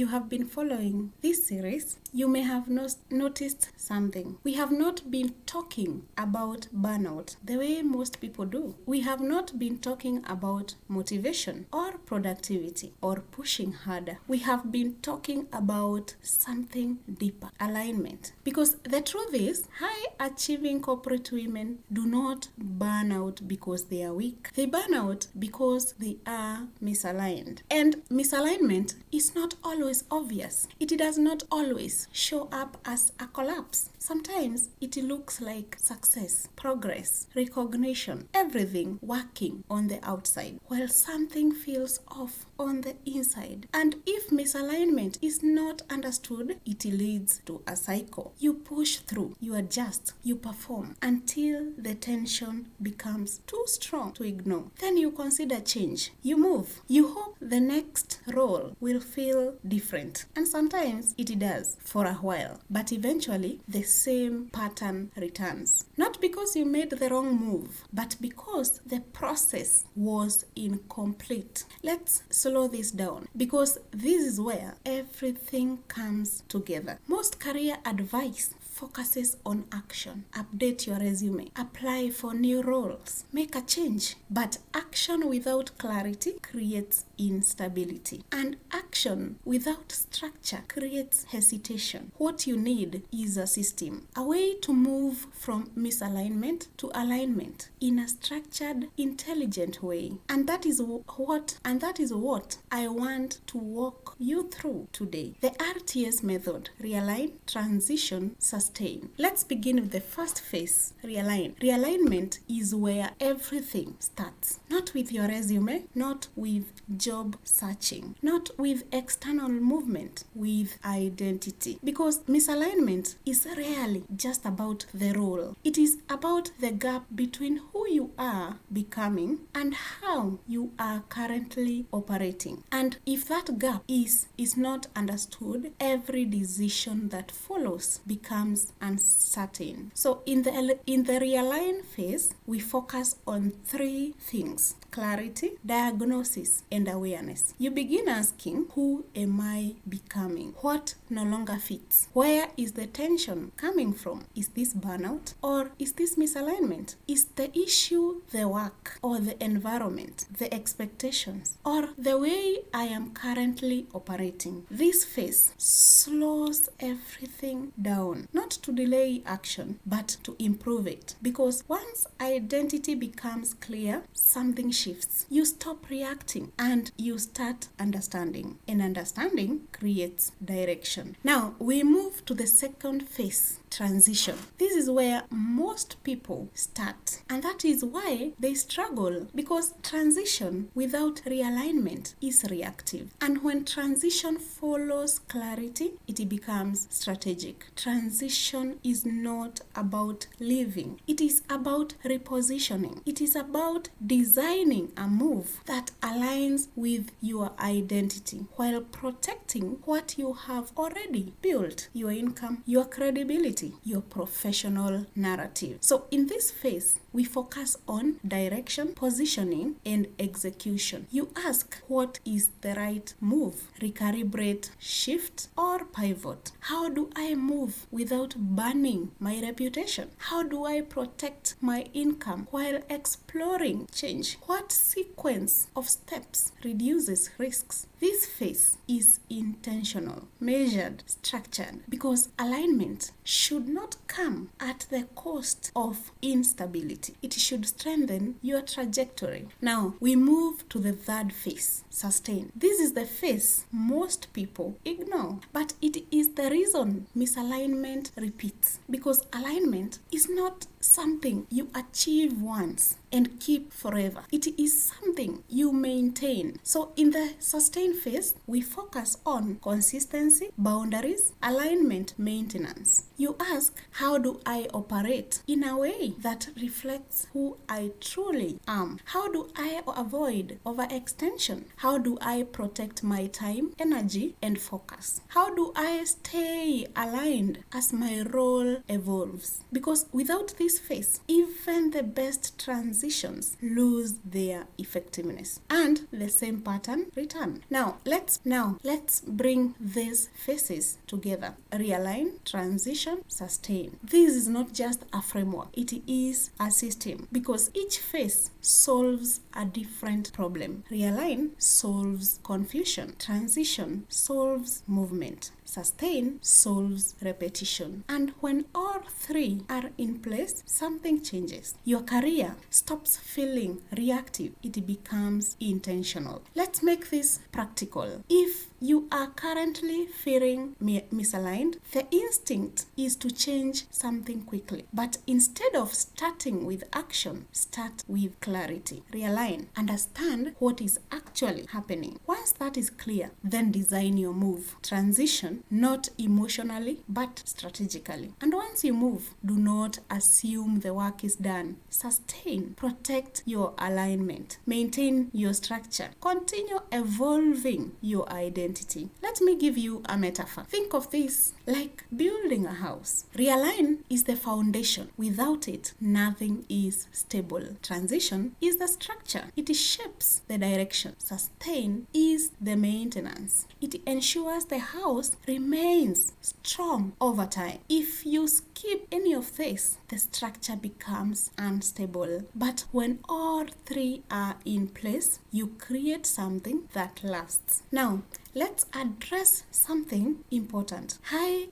you have been following this series, you may have noticed something. We have not been talking about burnout the way most people do. We have not been talking about motivation or productivity or pushing harder. We have been talking about something deeper, alignment. Because the truth is, high-achieving corporate women do not burn out because they are weak. They burn out because they are misaligned. And misalignment is not always obvious. It does not always show up as a collapse. Sometimes it looks like success, progress, recognition, everything working on the outside, while something feels off on the inside. And if misalignment is not understood, it leads to a cycle. You push through, you adjust, you perform until the tension becomes too strong to ignore. Then you consider change. You move. You hope the next role will feel different. And sometimes it does for a while. But eventually, the same pattern returns. Not because you made the wrong move, but because the process was incomplete. Let's slow this down, because this is where everything comes together. Most career advice focuses on action. Update your resume. Apply for new roles. Make a change. But action without clarity creates instability. And action without structure creates hesitation. What you need is a system. A way to move from misalignment to alignment in a structured, intelligent way. And that is what I want to walk you through today. The RTS method: realign, transition, sustain. Let's begin with the first phase, realign. Realignment is where everything starts. Not with your resume, not with job searching, not with external movement, with identity. Because misalignment is rarely just about the role. It is about the gap between who you are becoming and how you are currently operating. And if that gap is not understood, every decision that follows becomes uncertain. So in the realign phase, we focus on three things: clarity, diagnosis, and awareness. You begin asking, who am I becoming? What no longer fits? Where is the tension coming from? Is this burnout or is this misalignment? Is the issue the work or the environment, the expectations, or the way I am currently operating? This phase slows everything down, not to delay action, but to improve it. Because once identity becomes clear, something shifts. You stop reacting and you start understanding. And understanding creates direction. Now, we move to the second phase, transition. This is where most people start. And that is why they struggle, because transition without realignment is reactive. And when transition follows clarity, it becomes strategic. Transition is not about leaving. It is about repositioning. It is about designing a move that aligns with your identity while protecting what you have already built: your income, your credibility, your professional narrative. So in this phase, we focus on direction, positioning, and execution. You ask, what is the right move? Recalibrate, shift, or pivot? How do I move without burning my reputation? How do I protect my income while exploring change? What sequence of steps reduces risks? This phase is intentional, measured, structured, because alignment should not come at the cost of instability. It should strengthen your trajectory. Now, we move to the third phase, sustain. This is the phase most people ignore, but it is the reason misalignment repeats, because alignment is not something you achieve once and keep forever. It is something you maintain. So in the sustain phase, we focus on consistency, boundaries, alignment, maintenance. You ask, how do I operate in a way that reflects who I truly am? How do I avoid overextension? How do I protect my time, energy, and focus? How do I stay aligned as my role evolves? Because without this this phase, even the best transitions lose their effectiveness, and the same pattern return. Now let's bring these phases together: realign, transition, sustain. This is not just a framework, it is a system, because each phase solves a different problem. Realign solves confusion, transition solves movement, sustain solves repetition. And when all three are in place, something changes. Your career stops feeling reactive, it becomes intentional. Let's make this practical. If you are currently feeling misaligned, the instinct is to change something quickly. But instead of starting with action, start with clarity. Realign. Understand what is actually happening. Once that is clear, then design your move. Transition, not emotionally, but strategically. And once you move, do not assume the work is done. Sustain. Protect your alignment. Maintain your structure. Continue evolving your identity. Let me give you a metaphor. Think of this like building a house. Realign is the foundation. Without it, nothing is stable. Transition is the structure. It shapes the direction. Sustain is the maintenance. It ensures the house remains strong over time. If you skip any of this, the structure becomes unstable. But when all three are in place, you create something that lasts. Now, let's address something important.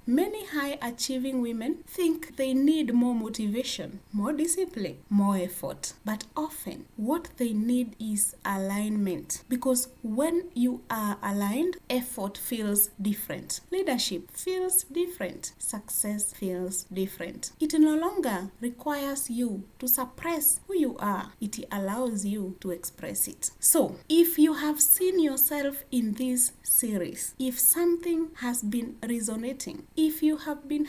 Many high-achieving women think they need more motivation, more discipline, more effort. But often, what they need is alignment. Because when you are aligned, effort feels different. Leadership feels different. Success feels different. It no longer requires you to suppress who you are. It allows you to express it. So, if you have seen yourself in this series, if something has been resonating, if you have been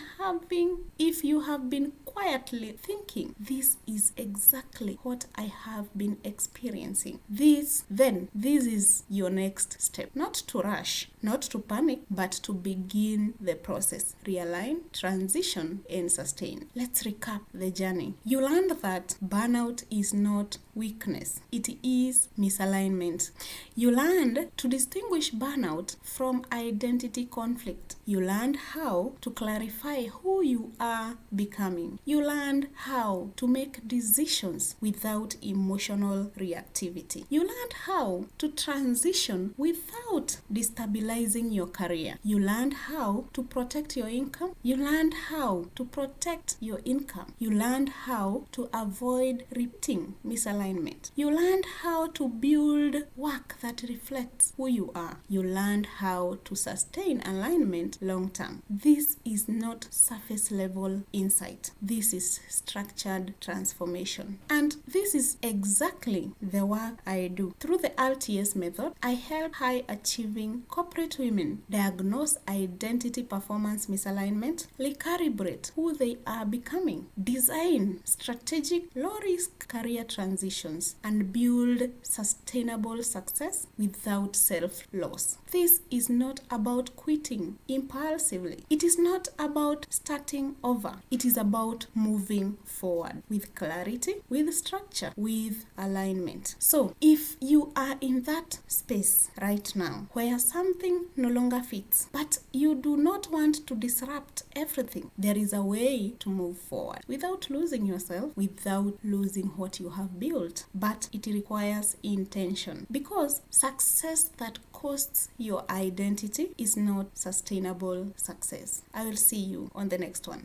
quietly thinking, this is exactly what I have been experiencing, this is your next step. Not to rush, not to panic, but to begin the process. Realign, transition, and sustain. Let's recap the journey. You learned that burnout is not weakness, it is misalignment. You learned to distinguish burnout from identity conflict. You learned how to clarify who you are becoming. You learned how to make decisions without emotional reactivity. You learned how to transition without destabilizing your career. You learned how to protect your income. You learned how to protect your income. You learned how to avoid repeating misalignment. You learned how to build work that reflects who you are. You learned how to sustain alignment long term. This is not surface level insight. This is structured transformation. And this is exactly the work I do. Through the RTS method, I help high achieving corporate women diagnose identity performance misalignment, recalibrate who they are becoming, design strategic low risk career transitions, and build sustainable success without self-loss. This is not about quitting impulsively. It is not about starting over. It is about moving forward with clarity, with structure, with alignment. So, if you are in that space right now where something no longer fits, but you do not want to disrupt everything, there is a way to move forward without losing yourself, without losing what you have built. But it requires intention, because success that costs your identity is not sustainable success. I will see you on the next one.